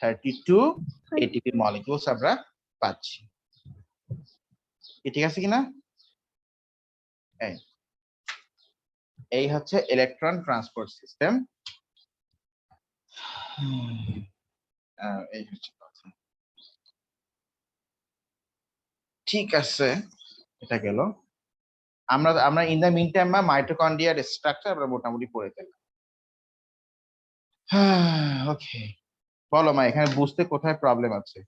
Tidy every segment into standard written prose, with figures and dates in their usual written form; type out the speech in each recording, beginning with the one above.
32 ATP molecules আমরা পাচ্ছি। ঠিক আছে কিনা? এই হচ্ছে ইলেকট্রন ট্রান্সপোর্ট সিস্টেম। এই হচ্ছে কথা। ঠিক আছে, এটা গেল। আমরা ইন দা মিন টাইম মাইটোকন্ড্রিয়ার স্ট্রাকচার আমরা মোটামুটি পড়ে ফেললাম। ওকে, বলো মা, এখানে বুঝতে কোথায় প্রবলেম আছে?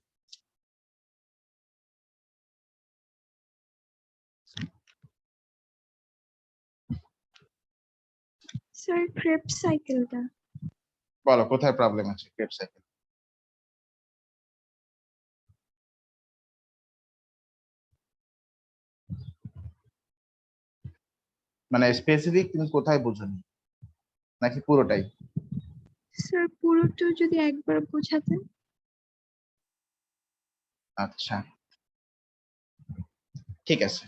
স্যার ক্রেবস সাইকেলটা বলো কোথায় প্রবলেম আছে ক্রেবস সাইকেল? মানে স্পেসিফিক তুমি কোথায় বুঝোনি, নাকি পুরোটাই? স্যার পুরোটা যদি একবার বোঝাতেন। আচ্ছা, ঠিক আছে।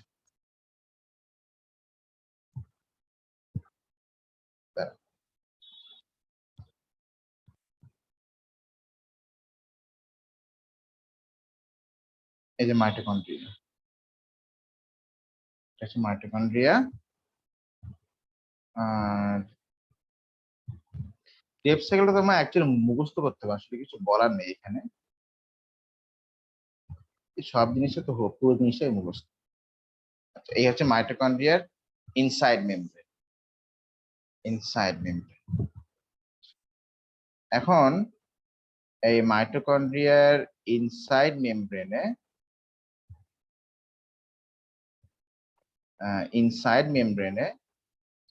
এই যে মাইটোকন্ড্রিয়া, মাইটোকন্ড্রিয়া আর ক্রেবস সাইকেলটা তোমরা অ্যাকচুয়ালি মুখস্থ করতে হবে, আসলে কিছু বলার নেই এখানে। সব জিনিসে তো পুরো জিনিসটাই মুখস্থ। আচ্ছা, এই হচ্ছে মাইটোকন্ড্রিয়ার ইনসাইড মেমব্রেন। এখন এই মাইটোকন্ড্রিয়ার ইনসাইড মেমব্রেনে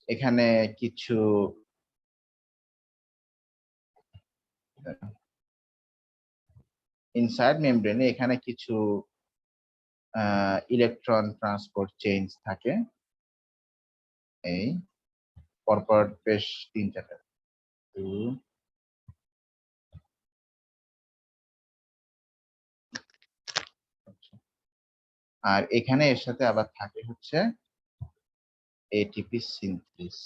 এখানে কিছু ইলেকট্রন ট্রান্সপোর্ট চেইন থাকে। এই পরপর বেশ 3-4টা। আর এখানে এর সাথে আবার থাকে হচ্ছে এটিপি সিনথেস।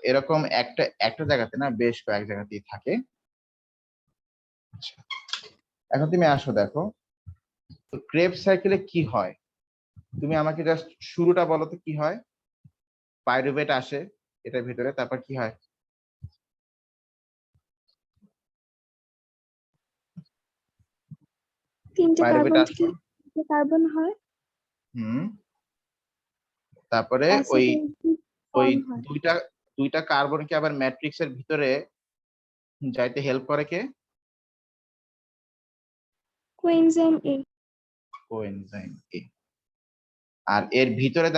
এরকম একটা জায়গাতে না, বেশ কয়েক জায়গাতেই থাকে। এখন তুমি আসো দেখো তো ক্রেবস সাইকেলে কি হয়, তুমি আমাকে জাস্ট শুরুটা বলো তো কি হয়। পাইরুভেট আসে এটার ভিতরে, তারপর কি হয়? তিনটে পাইরুভেট কার্বন আসলো, থেকে কার্বন হয়। তারপরে ওই দুইটা কার্বনকে আবার ম্যাট্রিক্সের ভিতরে যাইতে হেল্প করে কে? কোএনজাইম এ। কোএনজাইম এ। আর এর ভিতরে